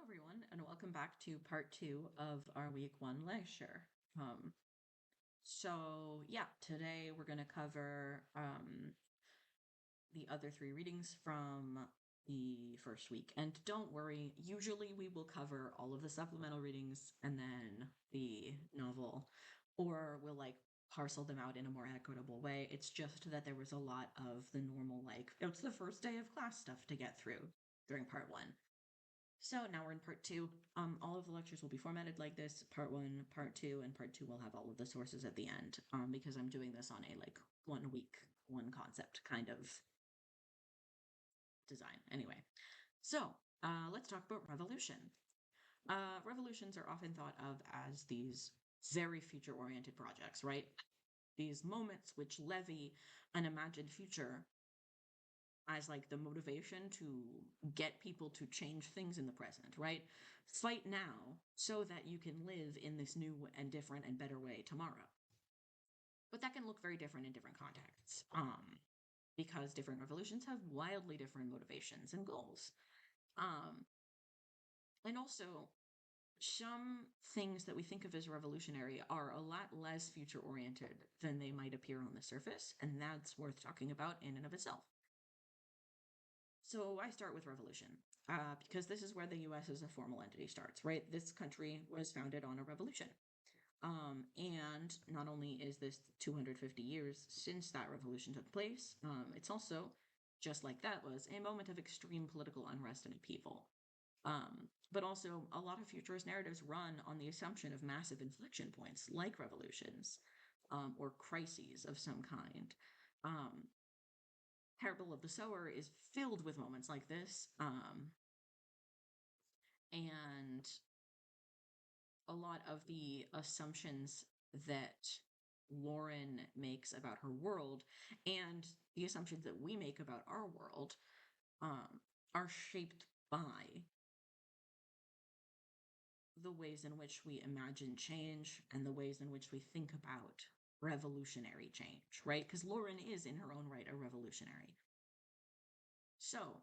Everyone, and welcome back to part two of our week one lecture. Today we're going to cover the other three readings from the first week. And don't worry, usually we will cover all of the supplemental readings and then the novel, or we'll parcel them out in a more equitable way. It's just that there was a lot of the normal, it's the first day of class stuff to get through during part one. So now we're in part two. All of the lectures will be formatted like this: part one, part two, and part two will have all of the sources at the end. Because I'm doing this on a 1 week, one concept kind of design. Anyway, so let's talk about revolution. Revolutions are often thought of as these very future-oriented projects, right? These moments which levy an imagined future as the motivation to get people to change things in the present, right? Fight now so that you can live in this new and different and better way tomorrow. But that can look very different in different contexts, because different revolutions have wildly different motivations and goals. And also, some things that we think of as revolutionary are a lot less future oriented than they might appear on the surface, and that's worth talking about in and of itself. So I start with revolution, because this is where the US as a formal entity starts, right? This country was founded on a revolution. And not only is this 250 years since that revolution took place, it's also, just like that was, a moment of extreme political unrest and upheaval. But also, a lot of futurist narratives run on the assumption of massive inflection points, like revolutions, or crises of some kind. Parable of the Sower is filled with moments like this, and a lot of the assumptions that Lauren makes about her world and the assumptions that we make about our world are shaped by the ways in which we imagine change and the ways in which we think about revolutionary change, right? Because Lauren is, in her own right, a revolutionary. So,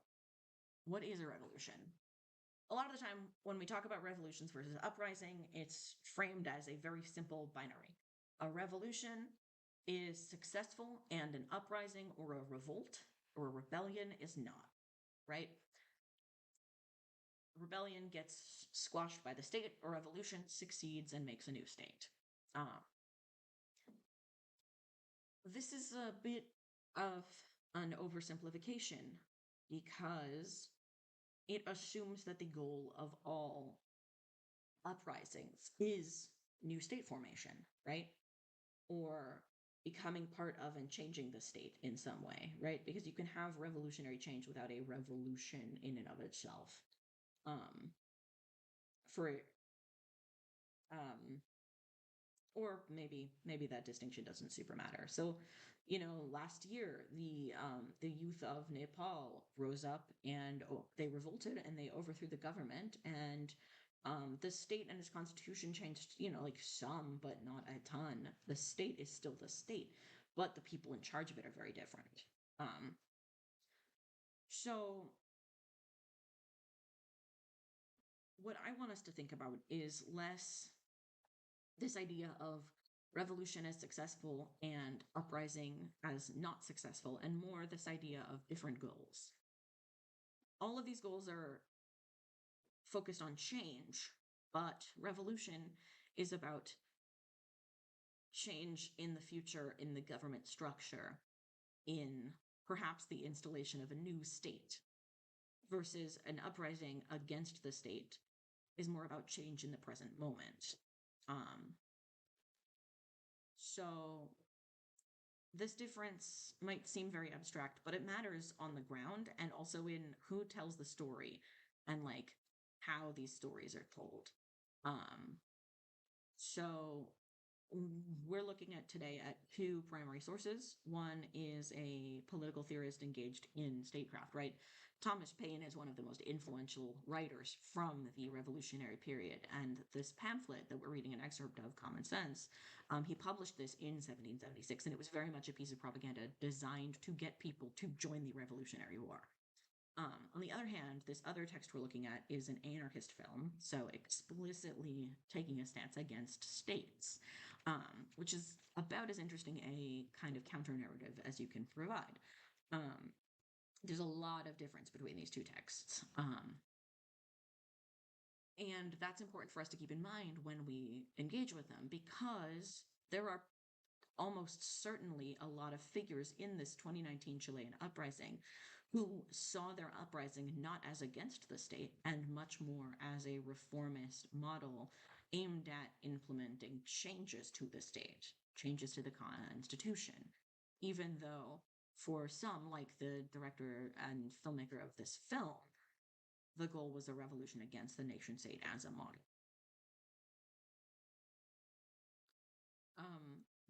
what is a revolution? A lot of the time, when we talk about revolutions versus uprising, it's framed as a very simple binary. A revolution is successful, and an uprising or a revolt or a rebellion is not, right? Rebellion gets squashed by the state, a revolution succeeds and makes a new state. This is a bit of an oversimplification because it assumes that the goal of all uprisings is new state formation, right? Or becoming part of and changing the state in some way, right? Because you can have revolutionary change without a revolution in and of itself. For or maybe that distinction doesn't super matter. So, last year the youth of Nepal rose up and they revolted and they overthrew the government, and the state and its constitution changed, some, but not a ton. The state is still the state, but the people in charge of it are very different. So what I want us to think about is less this idea of revolution as successful and uprising as not successful, and more this idea of different goals. All of these goals are focused on change, but revolution is about change in the future, in the government structure, in perhaps the installation of a new state, versus an uprising against the state is more about change in the present moment. So this difference might seem very abstract, but it matters on the ground and also in who tells the story and how these stories are told. So we're looking at today at two primary sources. One is a political theorist engaged in statecraft, right? Thomas Paine is one of the most influential writers from the revolutionary period. And this pamphlet that we're reading an excerpt of, Common Sense, he published this in 1776, and it was very much a piece of propaganda designed to get people to join the Revolutionary War. On the other hand, this other text we're looking at is an anarchist film, so explicitly taking a stance against states, which is about as interesting a kind of counter narrative as you can provide. Um, there's a lot of difference between these two texts. And that's important for us to keep in mind when we engage with them because there are almost certainly a lot of figures in this 2019 Chilean uprising who saw their uprising not as against the state and much more as a reformist model aimed at implementing changes to the state, changes to the constitution, even though for some, like the director and filmmaker of this film, the goal was a revolution against the nation state as a model.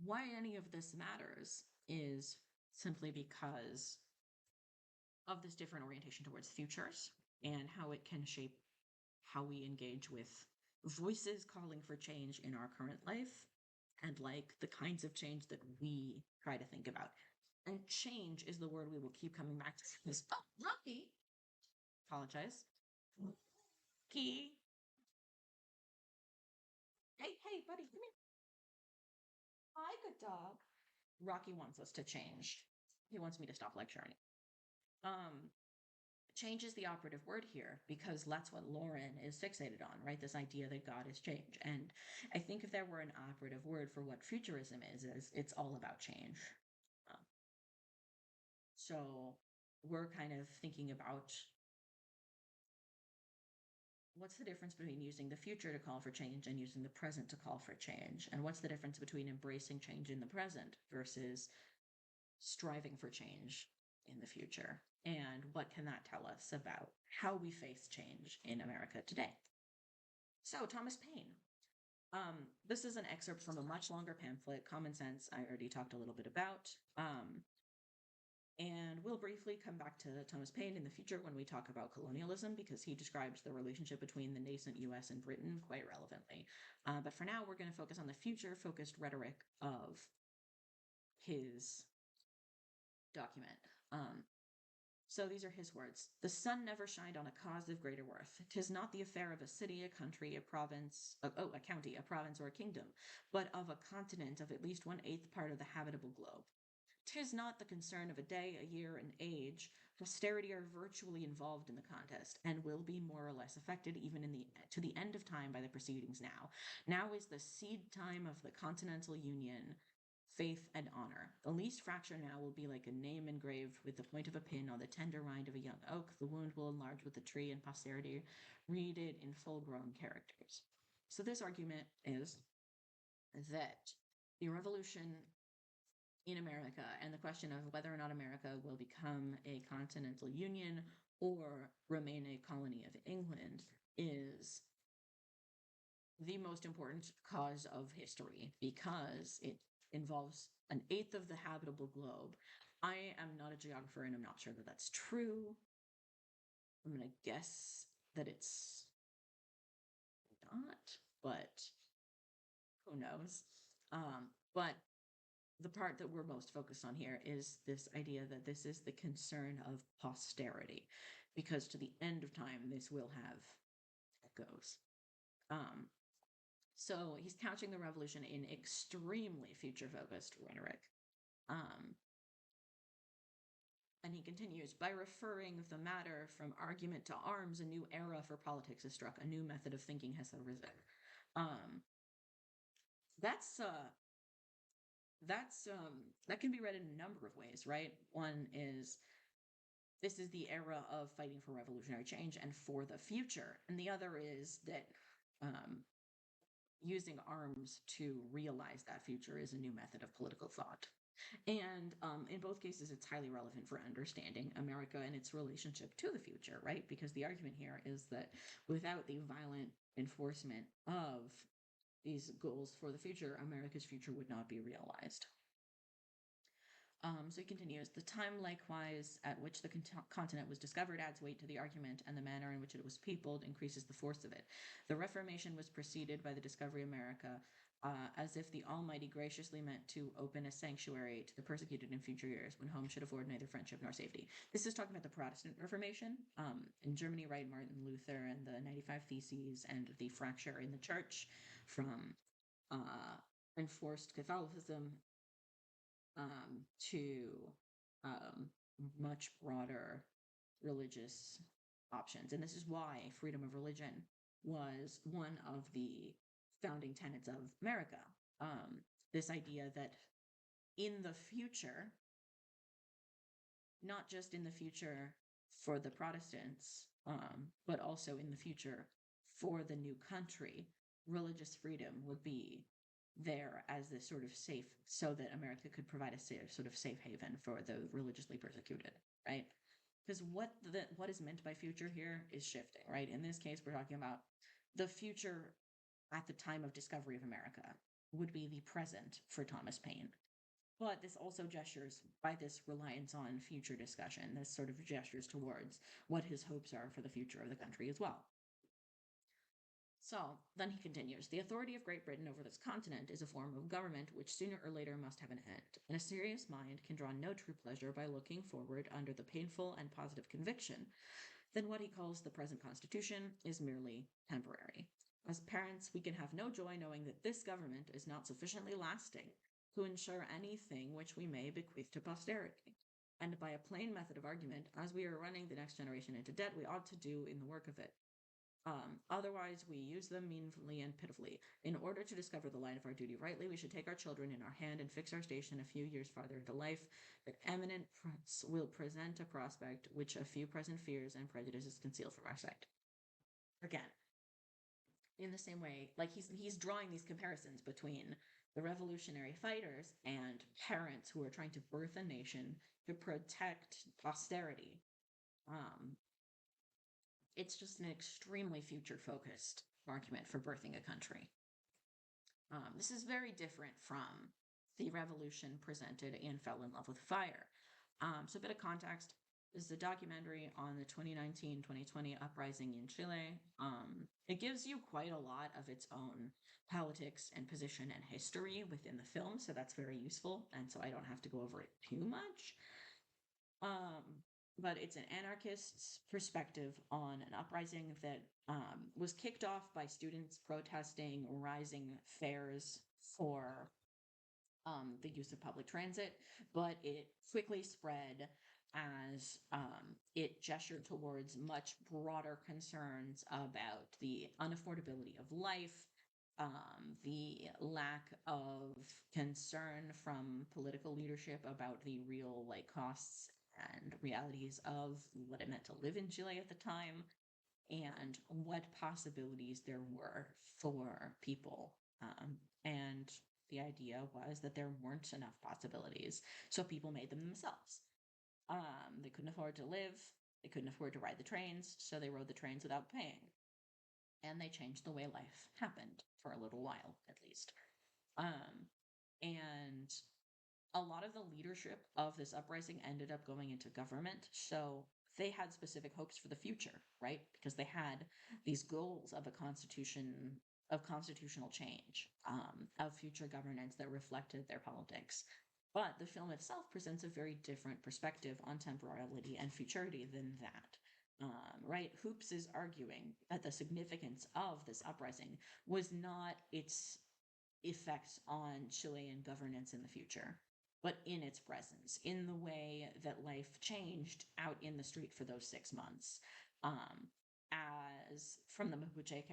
Why any of this matters is simply because of this different orientation towards futures and how it can shape how we engage with voices calling for change in our current life and like the kinds of change that we try to think about. And change is the word we will keep coming back to. This, oh, Rocky! Apologize. Key. Hey, buddy, come here. Hi, good dog. Rocky wants us to change. He wants me to stop lecturing. Um, change is the operative word here because that's what Lauren is fixated on, right? This idea that God is change. And I think if there were an operative word for what futurism is it's all about change. Um, so we're kind of thinking about what's the difference between using the future to call for change and using the present to call for change? And what's the difference between embracing change in the present versus striving for change in the future? And what can that tell us about how we face change in America today? So, Thomas Paine. This is an excerpt from a much longer pamphlet, Common Sense, I already talked a little bit about. And we'll briefly come back to Thomas Paine in the future when we talk about colonialism, because he describes the relationship between the nascent US and Britain quite relevantly. But for now, we're going to focus on the future focused rhetoric of his document. So these are his words. The sun never shined on a cause of greater worth. 'Tis not the affair of a city, a country, a province, a county, a province, or a kingdom, but of a continent of at least 1/8 part of the habitable globe. 'Tis not the concern of a day, a year, an age. Posterity are virtually involved in the contest, and will be more or less affected even to the end of time by the proceedings now. Now is the seed time of the continental union, faith and honor. The least fracture now will be like a name engraved with the point of a pin on the tender rind of a young oak. The wound will enlarge with the tree, and posterity read it in full-grown characters. So this argument is that the revolution in America and the question of whether or not America will become a continental union or remain a colony of England is the most important cause of history because it involves 1/8 of the habitable globe. I am not a geographer and I'm not sure that that's true. I'm going to guess that it's not, but who knows? But the part that we're most focused on here is this idea that this is the concern of posterity, because to the end of time, this will have echoes. So he's couching the revolution in extremely future-focused rhetoric. And he continues, by referring the matter from argument to arms, a new era for politics has struck, a new method of thinking has arisen. That can be read in a number of ways, right? One is this is the era of fighting for revolutionary change and for the future. And the other is that using arms to realize that future is a new method of political thought. And in both cases, it's highly relevant for understanding America and its relationship to the future, right? Because the argument here is that without the violent enforcement of these goals for the future, America's future would not be realized. So he continues, the time likewise at which the continent was discovered adds weight to the argument, and the manner in which it was peopled increases the force of it. The Reformation was preceded by the discovery of America as if the Almighty graciously meant to open a sanctuary to the persecuted in future years when home should afford neither friendship nor safety. This is talking about the Protestant Reformation. In Germany, right, Martin Luther and the 95 Theses and the fracture in the church from uh, enforced Catholicism to um, much broader religious options. And this is why freedom of religion was one of the founding tenets of America. Um, this idea that in the future, not just in the future for the Protestants, but also in the future for the new country, religious freedom would be there as this sort of safe, so that America could provide a safe, sort of safe haven for the religiously persecuted, right? Because what is meant by future here is shifting, right? In this case, we're talking about the future at the time of discovery of America would be the present for Thomas Paine. But this also gestures, by this reliance on future discussion, this sort of gestures towards what his hopes are for the future of the country as well. So then he continues, the authority of Great Britain over this continent is a form of government which sooner or later must have an end, and a serious mind can draw no true pleasure by looking forward under the painful and positive conviction that what he calls the present Constitution is merely temporary. As parents, we can have no joy knowing that this government is not sufficiently lasting to ensure anything which we may bequeath to posterity. And by a plain method of argument, as we are running the next generation into debt, we ought to do in the work of it. Otherwise, we use them meanly and pitifully. In order to discover the line of our duty rightly, we should take our children in our hand and fix our station a few years farther into life, that eminent will present a prospect which a few present fears and prejudices conceal from our sight. Again, in the same way, like he's drawing these comparisons between the revolutionary fighters and parents who are trying to birth a nation to protect posterity. Um, it's just an extremely future focused argument for birthing a country. This is very different from the revolution presented in Fell in Love with Fire. So a bit of context. This is a documentary on the 2019-2020 uprising in Chile. It gives you quite a lot of its own politics and position and history within the film, so that's very useful, and so I don't have to go over it too much. But it's an anarchist's perspective on an uprising that was kicked off by students protesting rising fares for the use of public transit, but it quickly spread as it gestured towards much broader concerns about the unaffordability of life, the lack of concern from political leadership about the real costs and realities of what it meant to live in Chile at the time, and what possibilities there were for people. And the idea was that there weren't enough possibilities, so people made them themselves. They couldn't afford to live, they couldn't afford to ride the trains, so they rode the trains without paying. And they changed the way life happened for a little while, at least. And a lot of the leadership of this uprising ended up going into government, so they had specific hopes for the future, right? Because they had these goals of a constitution, of constitutional change, of future governance that reflected their politics. But the film itself presents a very different perspective on temporality and futurity than that. Right? Hoops is arguing that the significance of this uprising was not its effects on Chilean governance in the future, but in its presence, in the way that life changed out in the street for those 6 months. As from the Mapuche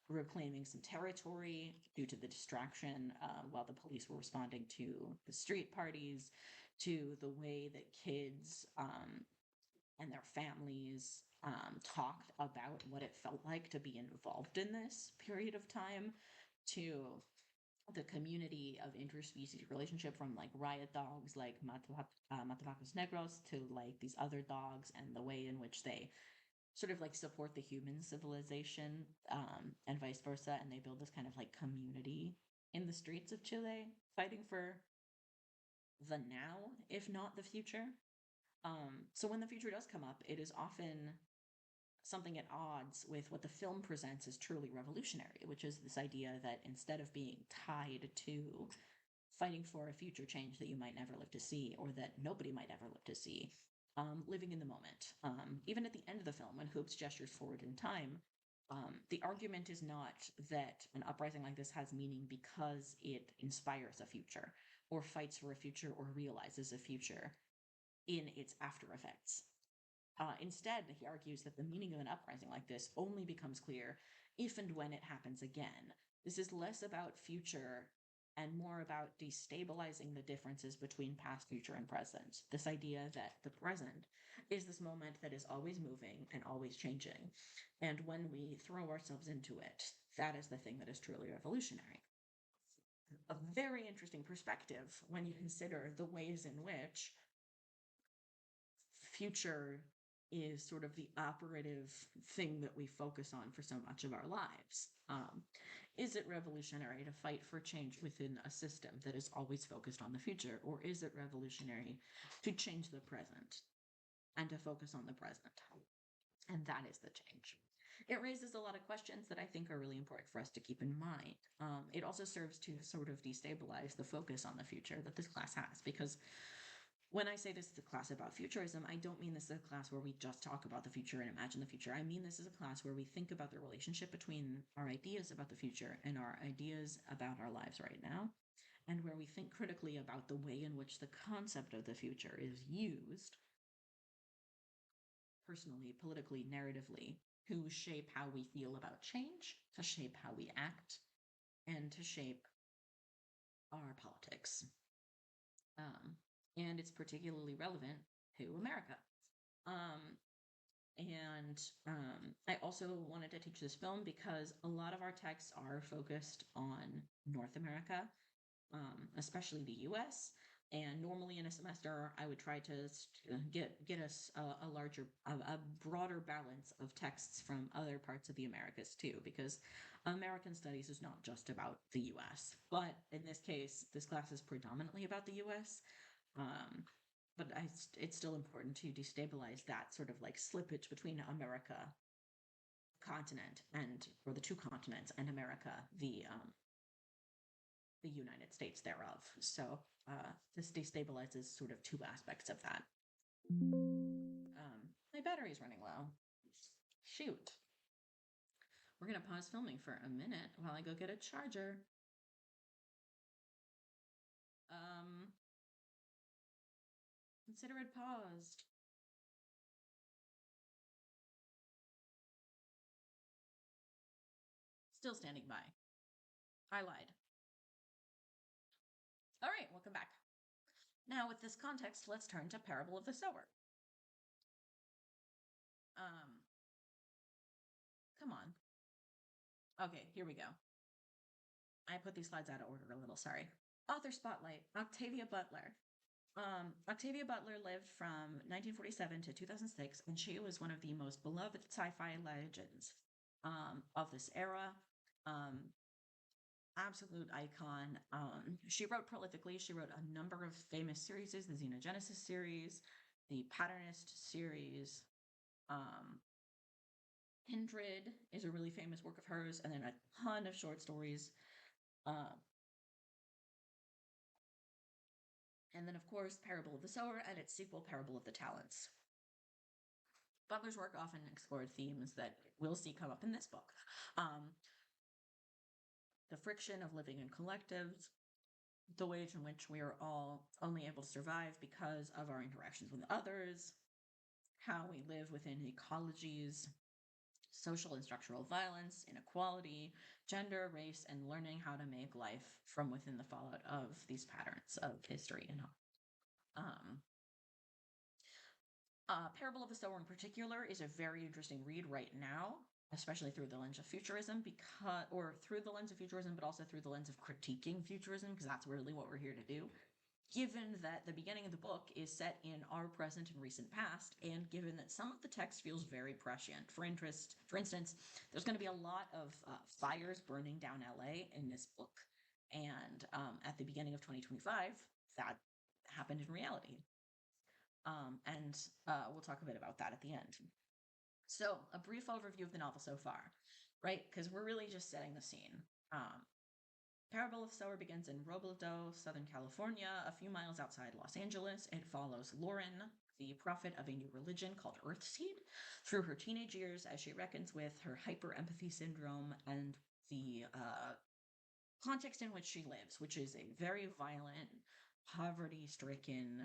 reclaiming some territory due to the distraction while the police were responding to the street parties, to the way that kids and their families talked about what it felt like to be involved in this period of time, to the community of interspecies relationship, from riot dogs like Matavacos Negros to these other dogs, and the way in which they sort of support the human civilization, and vice versa, and they build this kind of community in the streets of Chile, fighting for the now, if not the future. So when the future does come up, it is often something at odds with what the film presents as truly revolutionary, which is this idea that instead of being tied to fighting for a future change that you might never live to see or that nobody might ever live to see, living in the moment. Even at the end of the film, when Hoops gestures forward in time, the argument is not that an uprising like this has meaning because it inspires a future or fights for a future or realizes a future in its after effects. Instead, he argues that the meaning of an uprising like this only becomes clear if and when it happens again. This is less about future and more about destabilizing the differences between past, future, and present. This idea that the present is this moment that is always moving and always changing. And when we throw ourselves into it, that is the thing that is truly revolutionary. A very interesting perspective when you consider the ways in which future is sort of the operative thing that we focus on for so much of our lives. Is it revolutionary to fight for change within a system that is always focused on the future, or is it revolutionary to change the present and to focus on the present? And that is the change. It raises a lot of questions that I think are really important for us to keep in mind. It also serves to sort of destabilize the focus on the future that this class has, because when I say this is a class about futurism, I don't mean this is a class where we just talk about the future and imagine the future. I mean this is a class where we think about the relationship between our ideas about the future and our ideas about our lives right now, and where we think critically about the way in which the concept of the future is used personally, politically, narratively, to shape how we feel about change, to shape how we act, and to shape our politics. And it's particularly relevant to America. I also wanted to teach this film because a lot of our texts are focused on North America, especially the US. And normally in a semester, I would try to get us a broader balance of texts from other parts of the Americas too, because American studies is not just about the US. But in this case, this class is predominantly about the US. But it's still important to destabilize that sort of like slippage between America continent or the two continents, and America, the United States thereof. So this destabilizes sort of two aspects of that. My battery's running low. Shoot. We're going to pause filming for a minute while I go get a charger. Consider it paused. Still standing by. I lied. All right, welcome back. Now, with this context, let's turn to Parable of the Sower. Come on. Okay, here we go. I put these slides out of order a little, sorry. Author spotlight, Octavia Butler. Octavia Butler lived from 1947 to 2006, and she was one of the most beloved sci-fi legends of this era. Absolute icon. She wrote prolifically. She wrote a number of famous series, the Xenogenesis series, the Patternist series. Kindred is a really famous work of hers, and then a ton of short stories. And then, of course, Parable of the Sower and its sequel, Parable of the Talents. Butler's work often explored themes that we'll see come up in this book. The friction of living in collectives, the ways in which we are all only able to survive because of our interactions with others, how we live within ecologies, social and structural violence, inequality, gender, race, and learning how to make life from within the fallout of these patterns of history and Parable of the Sower in particular is a very interesting read right now, especially through the lens of futurism, but also through the lens of critiquing futurism, because that's really what we're here to do. Given that the beginning of the book is set in our present and recent past, and given that some of the text feels very prescient. For instance, there's going to be a lot of fires burning down LA in this book, and at the beginning of 2025, that happened in reality. And we'll talk a bit about that at the end. So, a brief overview of the novel so far, right? Because we're really just setting the scene. Parable of the Sower begins in Robledo, Southern California, a few miles outside Los Angeles. It follows Lauren, the prophet of a new religion called Earthseed, through her teenage years as she reckons with her hyper empathy syndrome and the context in which she lives, which is a very violent, poverty stricken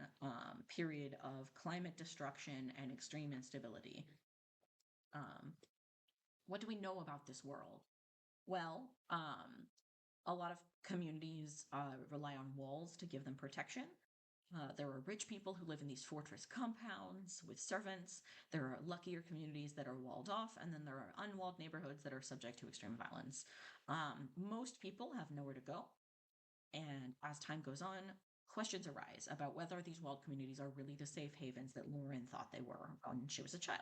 period of climate destruction and extreme instability. Um, what do we know about this world? Well, a lot of communities rely on walls to give them protection. There are rich people who live in these fortress compounds with servants. There are luckier communities that are walled off, and then there are unwalled neighborhoods that are subject to extreme violence. Most people have nowhere to go, and as time goes on, questions arise about whether these walled communities are really the safe havens that Lauren thought they were when she was a child.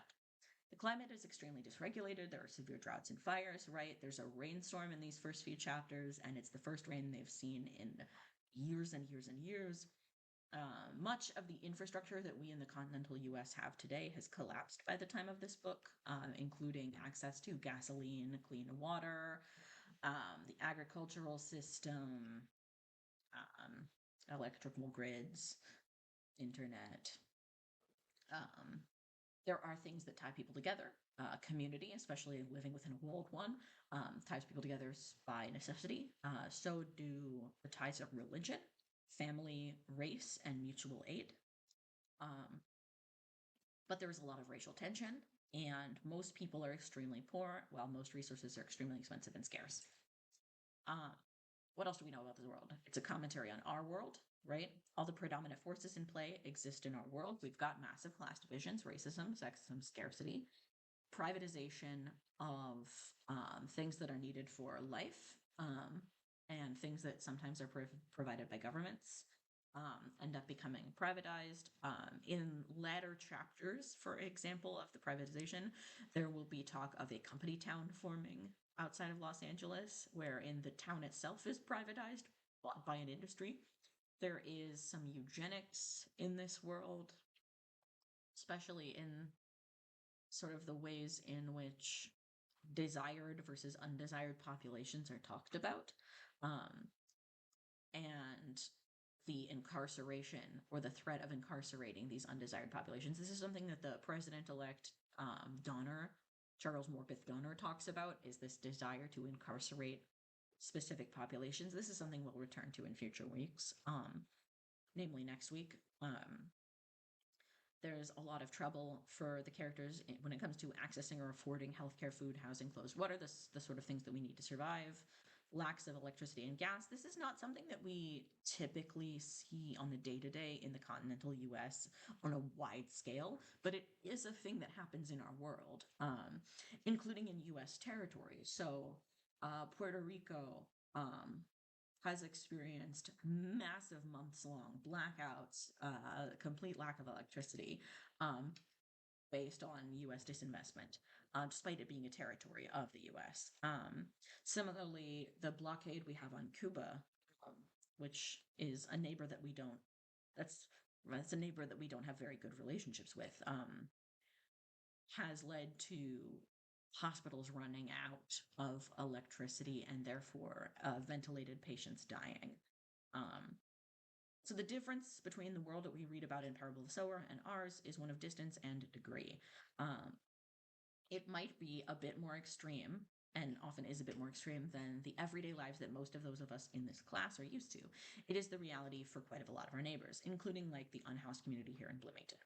The climate is extremely dysregulated. There are severe droughts and fires, right? There's a rainstorm in these first few chapters, and it's the first rain they've seen in years and years and years. Much of the infrastructure that we in the continental US have today has collapsed by the time of this book, including access to gasoline, clean water, the agricultural system, electrical grids, internet. Um, there are things that tie people together. Community, especially living within a walled one, ties people together by necessity. So do the ties of religion, family, race, and mutual aid. But there is a lot of racial tension, and most people are extremely poor, while most resources are extremely expensive and scarce. Uh, what else do we know about this world? It's a commentary on our world, right? All the predominant forces in play exist in our world. We've got massive class divisions, racism, sexism, scarcity, privatization of things that are needed for life, and things that sometimes are provided by governments end up becoming privatized. In latter chapters, for example, of the privatization, there will be talk of a company town forming outside of Los Angeles, wherein the town itself is privatized by an industry. There is some eugenics in this world, especially in sort of the ways in which desired versus undesired populations are talked about. And the incarceration or the threat of incarcerating these undesired populations. This is something that the president-elect Donner, Charles Morpeth Donner, talks about, is this desire to incarcerate specific populations. This is something we'll return to in future weeks, namely next week. There's a lot of trouble for the characters when it comes to accessing or affording healthcare, food, housing, clothes. What are the sort of things that we need to survive? Lacks of electricity and gas. This is not something that we typically see on the day-to-day in the continental US on a wide scale, but it is a thing that happens in our world, including in US territories. So Puerto Rico has experienced massive months-long blackouts, complete lack of electricity, based on US disinvestment, despite it being a territory of the US. Similarly, the blockade we have on Cuba, which is a neighbor that we don't, that's a neighbor that we don't have very good relationships with, has led to hospitals running out of electricity and therefore ventilated patients dying. So the difference between the world that we read about in Parable of the Sower and ours is one of distance and degree. It might be a bit more extreme, and often is a bit more extreme than the everyday lives that most of those of us in this class are used to. It is the reality for quite a lot of our neighbors, including like the unhoused community here in Bloomington.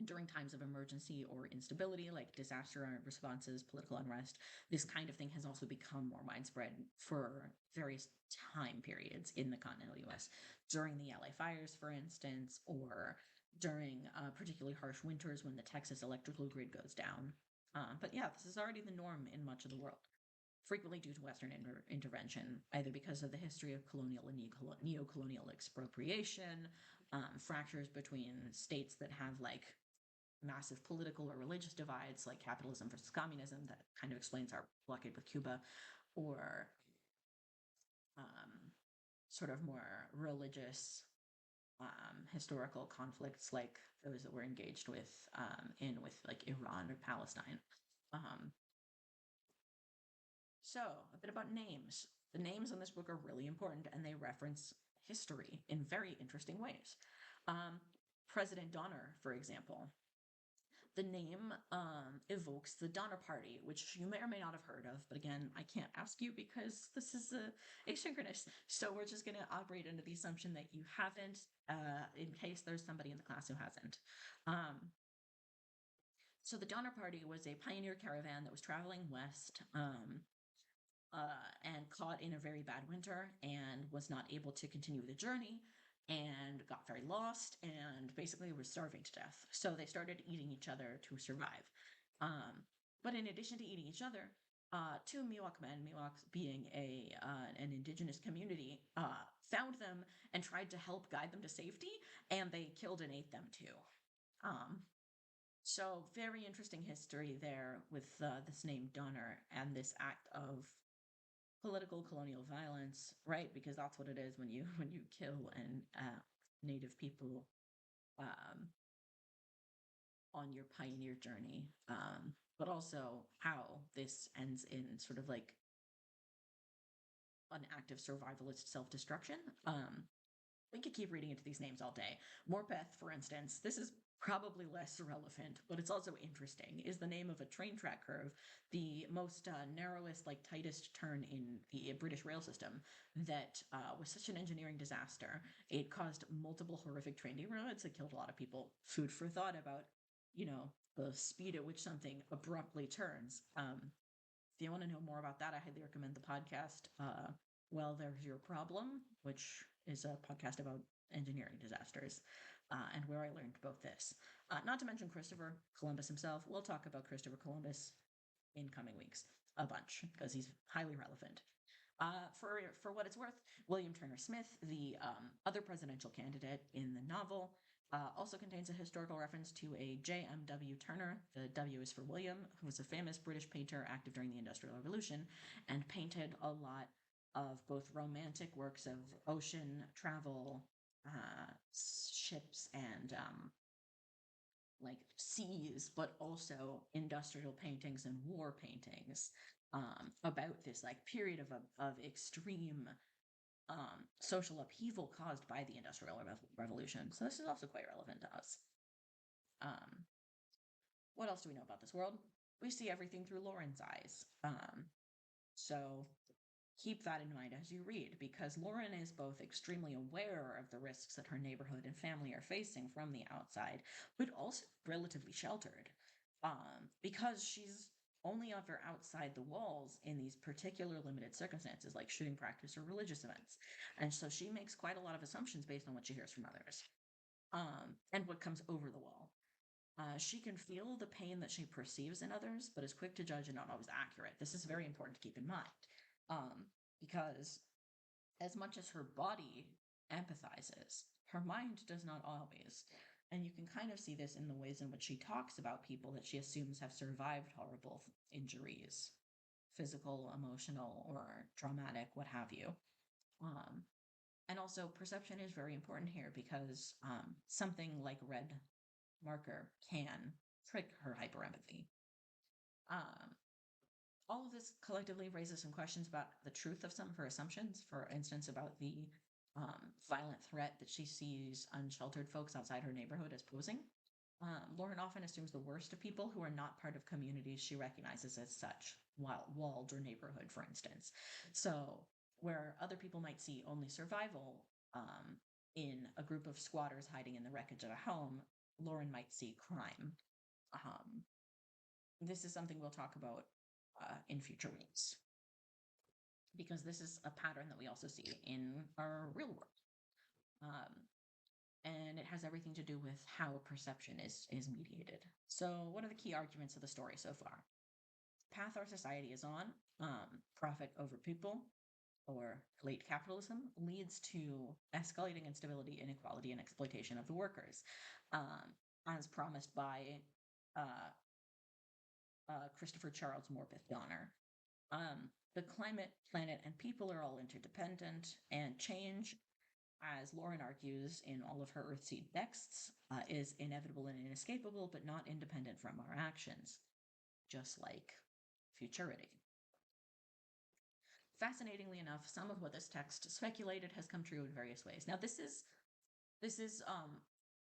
During times of emergency or instability, like disaster responses, political unrest, this kind of thing has also become more widespread for various time periods in the continental US. During the LA fires, for instance, or during particularly harsh winters when the Texas electrical grid goes down. But yeah, this is already the norm in much of the world, frequently due to Western intervention, either because of the history of colonial and neo-colonial expropriation, fractures between states that have like massive political or religious divides, like capitalism versus communism, that kind of explains our blockade with Cuba, or sort of more religious historical conflicts like those that we're engaged with in with like Iran or Palestine. Um, so, a bit about names. The names in this book are really important and they reference history in very interesting ways. Um, President Donner, for example, the name evokes the Donner Party, which you may or may not have heard of, but again, I can't ask you because this is asynchronous. So we're just going to operate under the assumption that you haven't, in case there's somebody in the class who hasn't. So the Donner Party was a pioneer caravan that was traveling west and caught in a very bad winter and was not able to continue the journey and got very lost and basically was starving to death. So they started eating each other to survive. But in addition to eating each other, two Miwok men, Miwoks being an indigenous community, found them and tried to help guide them to safety, and they killed and ate them too. Um, so very interesting history there with this name Donner and this act of political colonial violence, right? Because that's what it is when you when you kill an native people um, on your pioneer journey. But also how this ends in sort of like an act of survivalist self-destruction. We could keep reading into these names all day. Morpeth, for instance, this is probably less relevant, but it's also interesting, is the name of a train track curve, the most narrowest, like tightest turn in the British rail system that was such an engineering disaster. It caused multiple horrific train derailments. It killed a lot of people. Food for thought about, you know, the speed at which something abruptly turns. If you want to know more about that, I highly recommend the podcast, Well, There's Your Problem, which is a podcast about engineering disasters and where I learned both this. Not to mention Christopher Columbus himself. We'll talk about Christopher Columbus in coming weeks a bunch because he's highly relevant. For what it's worth, William Turner Smith, the other presidential candidate in the novel, also contains a historical reference to a J.M.W. Turner. The W is for William, who was a famous British painter active during the Industrial Revolution and painted a lot of both romantic works of ocean travel, ships, and like seas, but also industrial paintings and war paintings about this like period of extreme social upheaval caused by the Industrial Revolution. So this is also quite relevant to us. Um, what else do we know about this world? We see everything through Lauren's eyes. So keep that in mind as you read, because Lauren is both extremely aware of the risks that her neighborhood and family are facing from the outside, but also relatively sheltered, because she's only ever outside the walls in these particular limited circumstances, like shooting practice or religious events. And so she makes quite a lot of assumptions based on what she hears from others, and what comes over the wall. She can feel the pain that she perceives in others, but is quick to judge and not always accurate. This is very important to keep in mind, because as much as her body empathizes, her mind does not always. And you can kind of see this in the ways in which she talks about people that she assumes have survived horrible injuries, physical, emotional, or traumatic, what have you. Um, and also, perception is very important here because something like red marker can trick her hyperempathy. Um, all of this collectively raises some questions about the truth of some of her assumptions. For instance, about the violent threat that she sees unsheltered folks outside her neighborhood as posing. Lauren often assumes the worst of people who are not part of communities she recognizes as such, while walled or neighborhood, for instance. So, where other people might see only survival in a group of squatters hiding in the wreckage of a home, Lauren might see crime. Um, this is something we'll talk about in future weeks, because this is a pattern that we also see in our real world. Um, and it has everything to do with how perception is mediated. So, what are the key arguments of the story so far? Path our society is on, profit over people, or late capitalism, leads to escalating instability, inequality, and exploitation of the workers, as promised by uh, Christopher Charles Morpeth Donner. The climate, planet, and people are all interdependent, and change as Lauren argues in all of her Earthseed texts, is inevitable and inescapable, but not independent from our actions, just like futurity. Fascinatingly enough, some of what this text speculated has come true in various ways. Now, this is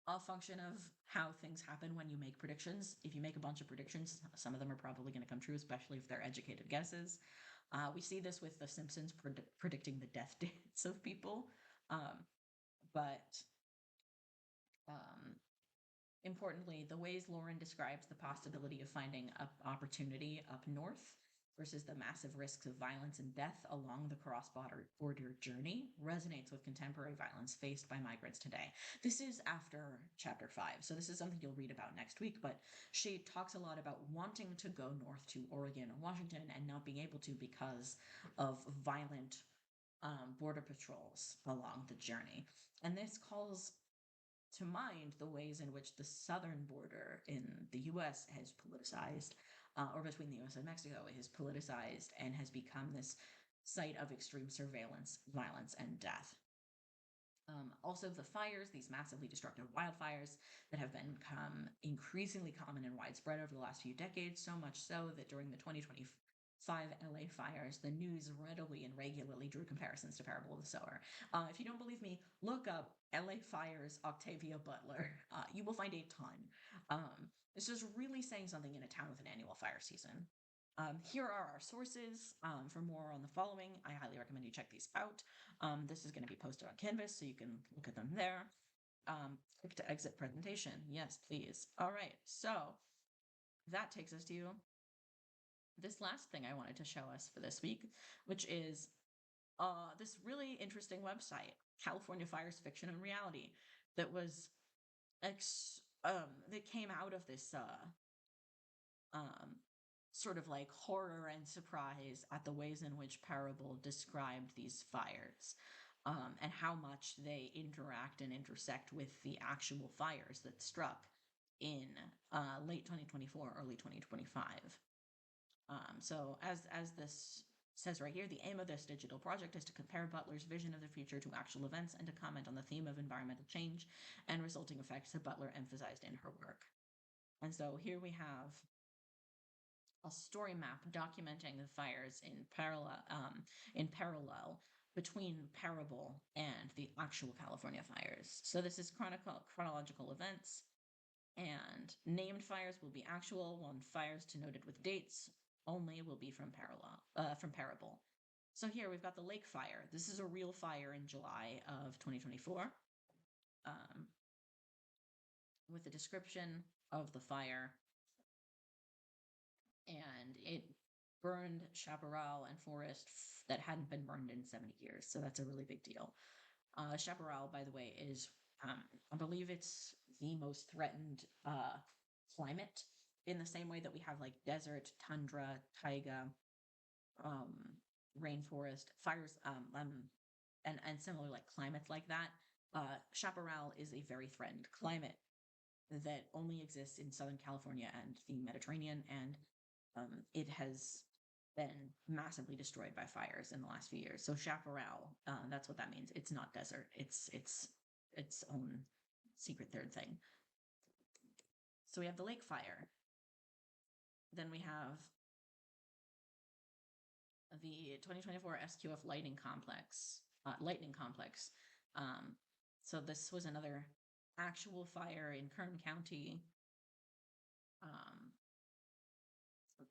a function of how things happen when you make predictions. If you make a bunch of predictions, some of them are probably going to come true, especially if they're educated guesses. We see this with The Simpsons predicting the death dates of people. Um, but um, Importantly, the ways Lauren describes the possibility of finding an opportunity up north versus the massive risks of violence and death along the cross-border journey resonates with contemporary violence faced by migrants today. This is after chapter 5, so this is something you'll read about next week, but she talks a lot about wanting to go north to Oregon or Washington and not being able to because of violent border patrols along the journey. And this calls to mind the ways in which the southern border in the US has politicized, or between the US and Mexico, has politicized and has become this site of extreme surveillance, violence, and death. Also, the fires, these massively destructive wildfires that have become increasingly common and widespread over the last few decades, so much so that during the 2025 LA fires, the news readily and regularly drew comparisons to Parable of the Sower. If you don't believe me, look up LA fires, Octavia, Butler. You will find a ton. This is really saying something in a town with an annual fire season. Here are our sources. For more on the following, I highly recommend you check these out. This is going to be posted on Canvas, so you can look at them there. Click to exit presentation. Yes, please. All right, so that takes us to this last thing I wanted to show us for this week, which is this really interesting website, California Fires Fiction and Reality, that was that came out of this sort of like horror and surprise at the ways in which Parable described these fires, and how much they interact and intersect with the actual fires that struck in late 2024, early 2025. So as this says right here, the aim of this digital project is to compare Butler's vision of the future to actual events and to comment on the theme of environmental change and resulting effects that Butler emphasized in her work. And so here we have a story map documenting the fires in parallel between Parable and the actual California fires. So this is chronological events, and named fires will be actual, while fires denoted with dates only will be from Parable. So here we've got the lake fire. This is a real fire in July of 2024, with a description of the fire. And it burned chaparral and forest that hadn't been burned in 70 years. So that's a really big deal. Chaparral, by the way, is, I believe it's the most threatened climate, in the same way that we have like desert, tundra, taiga, rainforest, fires, and similar like climates like that. Chaparral is a very threatened climate that only exists in Southern California and the Mediterranean, and it has been massively destroyed by fires in the last few years. So chaparral, that's what that means. It's not desert. It's its own secret third thing. So we have the lake fire. Then we have the 2024 SQF Lightning Complex. So this was another actual fire in Kern County.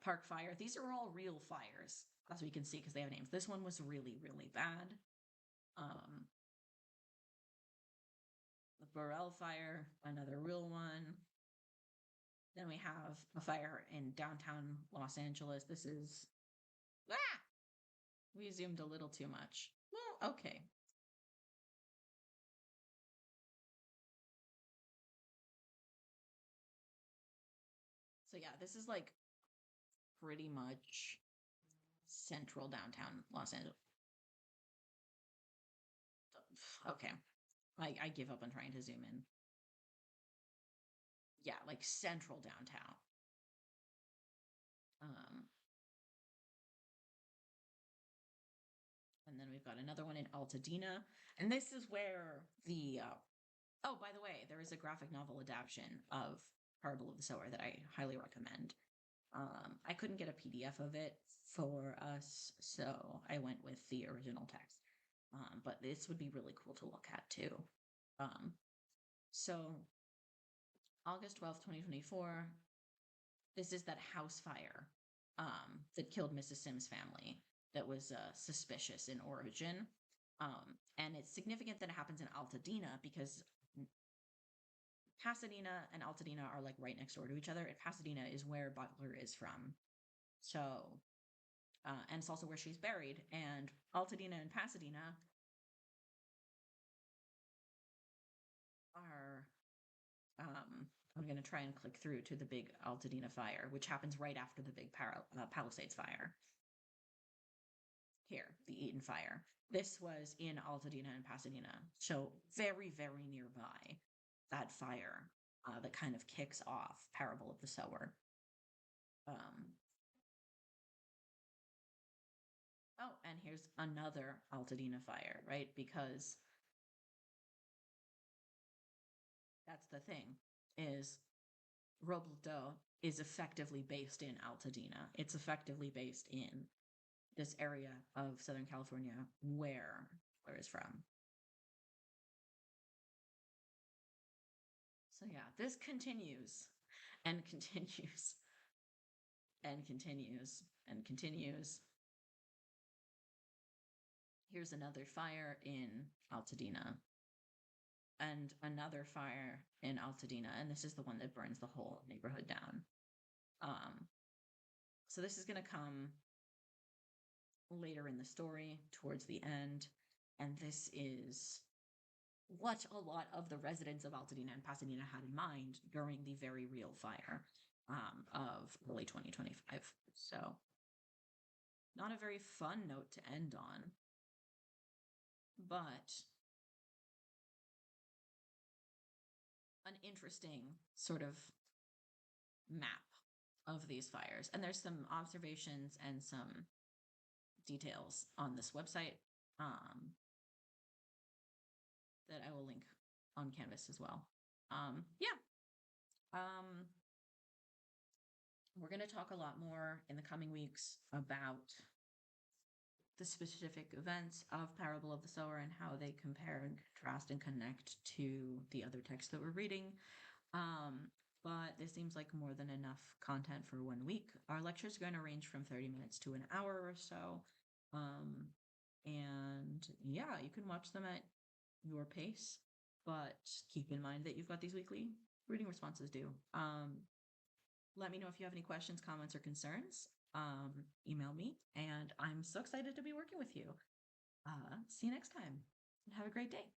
Park fire. These are all real fires, as we can see, because they have names. This one was really, really bad. The Burrell fire, another real one. Then we have a fire in downtown Los Angeles. This is... We zoomed a little too much. Well, okay. So yeah, this is like pretty much central downtown Los Angeles. Okay. I give up on trying to zoom in. Yeah, like central downtown. And then we've we've got another one in Altadena. And this is where oh, by the way, there is a graphic novel adaptation of Parable of the Sower that I highly recommend. I couldn't get a PDF of it for us, so I went with the original text. But this would be really cool to look at too. So August 12th, 2024, this is that house fire that killed Mrs. Sims' family that was suspicious in origin. And it's significant that it happens in Altadena because Pasadena and Altadena are like right next door to each other, and Pasadena is where Butler is from. So, and it's also where she's buried. And Altadena and Pasadena are, I'm going to try and click through to the big Altadena fire, which happens right after the big Palisades fire. Here, the Eaton fire. This was in Altadena and Pasadena. So very, very nearby that fire that kind of kicks off Parable of the Sower. Oh, and here's another Altadena fire, right? Because that's the thing, is Robledo is effectively based in Altadena. It's effectively based in this area of Southern California where Butler is from. So yeah, this continues and continues and continues and continues. Here's another fire in Altadena and another fire in Altadena, and this is the one that burns the whole neighborhood down. So this is going to come later in the story, towards the end, and this is what a lot of the residents of Altadena and Pasadena had in mind during the very real fire of early 2025. So, not a very fun note to end on, but an interesting sort of map of these fires. And there's some observations and some details on this website that I will link on Canvas as well. We're going to talk a lot more in the coming weeks about the specific events of Parable of the Sower and how they compare and contrast and connect to the other texts that we're reading. But this seems like more than enough content for 1 week. Our lectures are going to range from 30 minutes to an hour or so. And yeah, you can watch them at your pace, but keep in mind that you've got these weekly reading responses due. Let me know if you have any questions, comments, or concerns. Email me, and I'm so excited to be working with you. See you next time, and have a great day,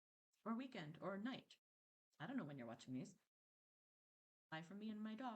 or weekend, or night. I don't know when you're watching these. Bye from me and my dog.